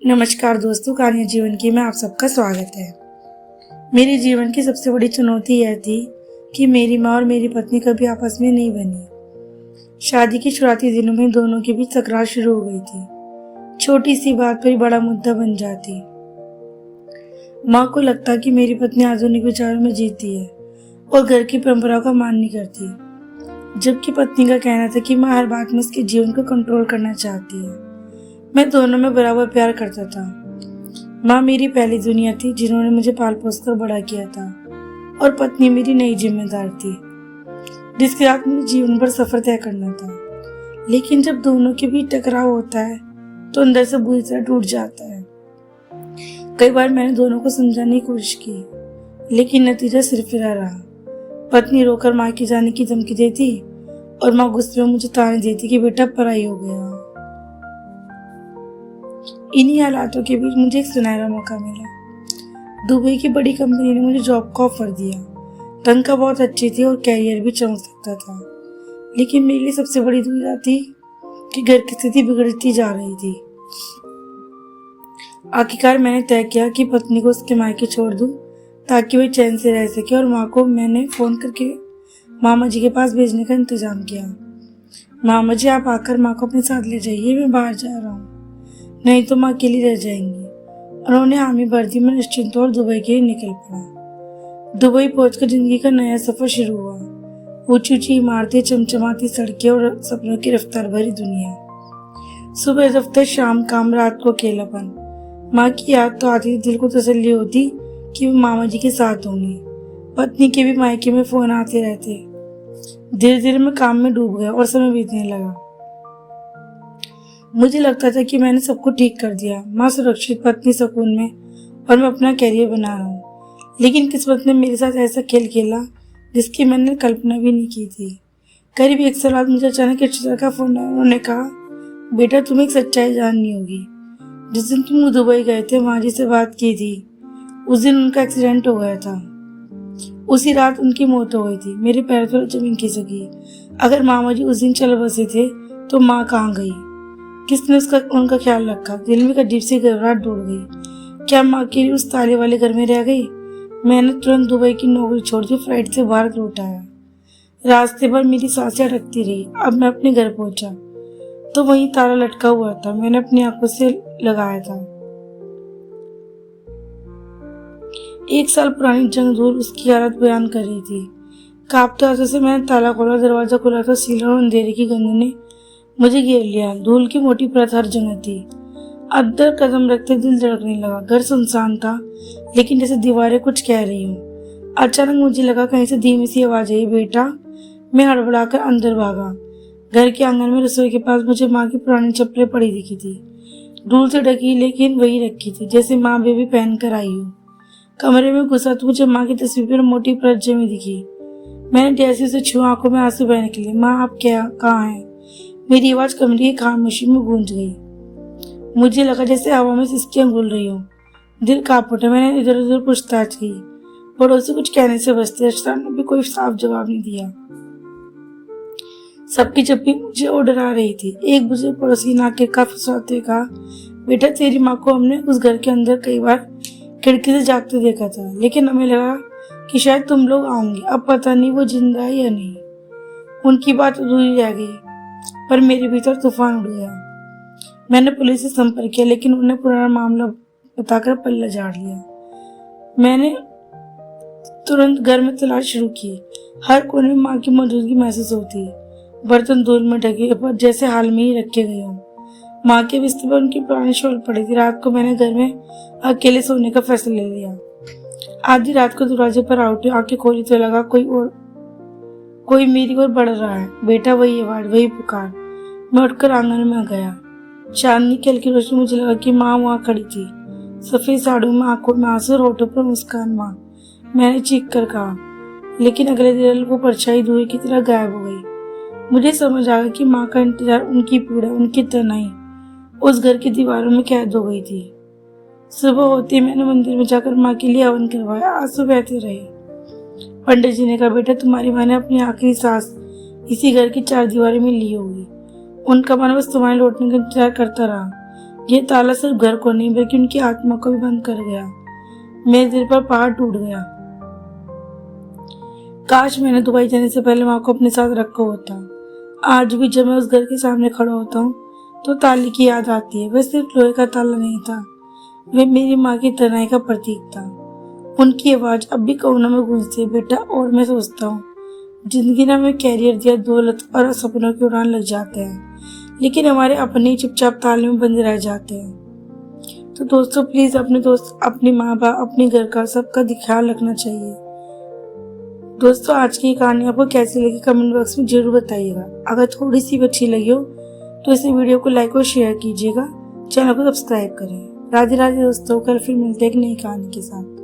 नमस्कार दोस्तों, कहानी जीवन की में आप सबका स्वागत है। मेरे जीवन की सबसे बड़ी चुनौती यह थी कि मेरी माँ और मेरी पत्नी कभी आपस में नहीं बनी। शादी के शुरुआती दिनों में दोनों के बीच तकरार शुरू हो गई थी। छोटी सी बात पर ही बड़ा मुद्दा बन जाती। माँ को लगता कि मेरी पत्नी आधुनिक विचारों में जीती है और घर की परंपराओं का मान नहीं करती, जबकि पत्नी का कहना था कि माँ हर बात में उसके जीवन को कंट्रोल करना चाहती है। मैं दोनों में बराबर प्यार करता था। माँ मेरी पहली दुनिया थी जिन्होंने मुझे पाल पोस कर बड़ा किया था, और पत्नी मेरी नई जिम्मेदार थी जिसके साथ मुझे जीवन भर सफर तय करना था। लेकिन जब दोनों के बीच टकराव होता है तो अंदर से बुरी तरह टूट जाता है। कई बार मैंने दोनों को समझाने की कोशिश की, लेकिन नतीजा सिर्फ रहा। पत्नी रोकर माँ के जाने की धमकी देती और माँ गुस्से में मुझे ताने देती कि बेटा पराई हो गया। इन्हीं हालातों के बीच मुझे एक सुनहरा मौका मिला। दुबई की बड़ी कंपनी ने मुझे जॉब का ऑफर दिया। तनख्वाह बहुत अच्छी थी और कैरियर भी चमक सकता था, लेकिन मेरे लिए सबसे बड़ी दुविधा थी कि घर की स्थिति बिगड़ती जा रही थी। आखिरकार मैंने तय किया कि पत्नी को उसके मायके छोड़ दूं ताकि वह चैन से रह सके, और माँ को मैंने फोन करके मामा जी के पास भेजने का इंतजाम किया। मामा जी, आप आकर माँ को अपने साथ ले जाइए, मैं बाहर जा रहा हूँ, नहीं तो माँ अकेली रह जाएंगी। उन्होंने हामी भर दी। मैं निश्चिंत और दुबई के लिए निकल पड़ा। दुबई पहुंचकर जिंदगी का नया सफर शुरू हुआ। ऊंची ऊंची इमारतें, चमचमाती सड़कें और सपनों की रफ्तार भरी दुनिया। सुबह दफ्तर, शाम काम, रात को अकेलापन। माँ की याद तो आती थी, दिल को तसल्ली होती कि वो मामा जी के साथ होंगी। पत्नी के भी मायके में फोन आते रहते। धीरे धीरे मैं काम में डूब गया और समय बीतने लगा। मुझे लगता था कि मैंने सब कुछ ठीक कर दिया। माँ सुरक्षित, पत्नी सुकून में, और मैं अपना कैरियर बना रहा हूँ। लेकिन किस्मत ने मेरे साथ ऐसा खेल खेला जिसकी मैंने कल्पना भी नहीं की थी। करीब 1 साल बाद मुझे अचानक रिश्तेदार का फोन आया। उन्होंने कहा, बेटा तुम्हें एक सच्चाई जाननी होगी। जिस दिन तुम दुबई गए थे, माँ जी से बात की थी, उस दिन उनका एक्सीडेंट हो गया था। उसी रात उनकी मौत हो गई थी। मेरे पैर पर जमीन खिसकी। अगर मामा जी उस दिन चल बसे थे तो माँ कहाँ गई? किसने उनका ख्याल रखा? दिल में एक अजीब सी घबराहट दौड़ गई। क्या माँ के लिए उस ताले वाले घर में रह गई? मैंने तुरंत दुबई की नौकरी छोड़ दी, फ्लाइट से भारत लौट आया। रास्ते पर मेरी सांसें अटकती रही। अब मैं अपने घर पहुंचा तो वहीं ताला लटका हुआ था। मैंने अपनी आंखों से लगाया था। 1 साल पुरानी जंग धूल उसकी हालत बयान कर रही थी। कांपते हाथों से मैंने ताला खोला। दरवाजा खुला था। सीलन और अंधेरे की गंध ने मुझे घेर लिया। धूल की मोटी परत हर जगह थी। अंदर कदम रखते दिल धड़कने लगा। घर सुनसान था, लेकिन जैसे दीवारें कुछ कह रही हूँ। अचानक मुझे लगा कहीं से धीमी सी आवाज आई, बेटा। मैं हड़बड़ाकर अंदर भागा। घर के आंगन में रसोई के पास मुझे माँ की पुरानी चप्पलें पड़ी दिखी थी, धूल से ढकी, लेकिन वही रखी थी जैसे माँ बेबी पहन कर आई हो। कमरे में घुसा तो मुझे माँ की तस्वीर पर मोटी परत जमी दिखी। मैंने जैसे उसे छुआ, आंखों में आंसू बहने निकले। माँ, आप कहाँ हैं? मेरी आवाज कमरे की खामोशी में गूंज गई। मुझे लगा जैसे हवा में सिसकियां घुल रही हो। दिल कांप उठा। मैंने इधर उधर पूछताछ की। पड़ोसी कुछ कहने से बचते। अशरार ने भी कोई साफ जवाब नहीं दिया। सबकी चप्पी मुझे और डरा रही थी। एक बुजुर्ग पड़ोसी नाक के काफ फंसाते हुए कहा, बेटा, तेरी माँ को हमने उस घर के अंदर कई बार खिड़की से जागते देखा था, लेकिन हमें लगा कि शायद तुम लोग आओगे। अब पता नहीं वो जिंदा है या नहीं। उनकी बात अधूरी रह गई, पर मेरे भीतर तूफान उड़ गया। मैंने पुलिस से संपर्क किया, लेकिन उन्होंने पुराना मामला बताकर पल्ला झाड़ लिया। मैंने तुरंत घर में तलाश शुरू की। हर कोने में माँ की मौजूदगी महसूस होती। बर्तन धूल में ढके पर जैसे हाल में ही रखे गए हों। माँ के बिस्तर पर उनकी पुरानी शॉल पड़ी थी। रात को मैंने घर में अकेले सोने का फैसला ले लिया। आधी रात को दरवाजे पर आउट आंखें खोली तो लगा कोई मेरी ओर बढ़ रहा है। बेटा, वही आवाज, वही पुकार। मैं उठकर आंगन में गया। चांदनी की हल्की रोशनी। मुझे लगा कि माँ वहाँ खड़ी थी, सफेद साड़ियों में, आंखों में आंसू, होठों पर मुस्कान। माँ, मैंने चीख कर कहा, लेकिन अगले दिन वो परछाई धुएं की तरह गायब हो गई। मुझे समझ आ गया कि माँ का इंतजार, उनकी पीड़ा, उनकी तन्हाई उस घर की दीवारों में कैद हो गई थी। सुबह होते ही मैंने मंदिर में जाकर माँ के लिए हवन करवाया। आंसू बहते रहे। पंडित जी ने कहा, बेटा, तुम्हारी माँ ने अपनी आखिरी सांस इसी घर की 4 दीवारों में ली होगी। उनका मन बस तुम्हारे लौटने का इंतजार करता रहा। ये ताला सिर्फ घर को नहीं बल्कि उनकी आत्मा को भी बंद कर गया। मेरे दिल पर पहाड़ टूट गया। काश मैंने दुबई जाने से पहले माँ को अपने साथ रखा होता। आज भी जब मैं उस घर के सामने खड़ा होता हूँ तो ताले की याद आती है। वह सिर्फ लोहे का ताला नहीं था, वह मेरी माँ की तन्हाई का प्रतीक था। उनकी आवाज अब भी कोनों में गूंजती है, बेटा। और मैं सोचता हूँ जिंदगी ना में कैरियर दिया, दौलत और सपनों की उड़ान लग जाते हैं, लेकिन हमारे अपने चुपचाप ताले में बंद रह जाते हैं। तो दोस्तों प्लीज अपने दोस्त, अपनी माँ बाप, अपने घर का सबका ख्याल रखना चाहिए। दोस्तों आज की कहानी आपको कैसी लगी कमेंट बॉक्स में जरूर बताइएगा। अगर थोड़ी सी भी अच्छी लगी हो तो इस वीडियो को लाइक और शेयर कीजिएगा, चैनल को सब्सक्राइब करें। राधे राधे दोस्तों, कल फिर मिलते हैं एक नई कहानी के साथ।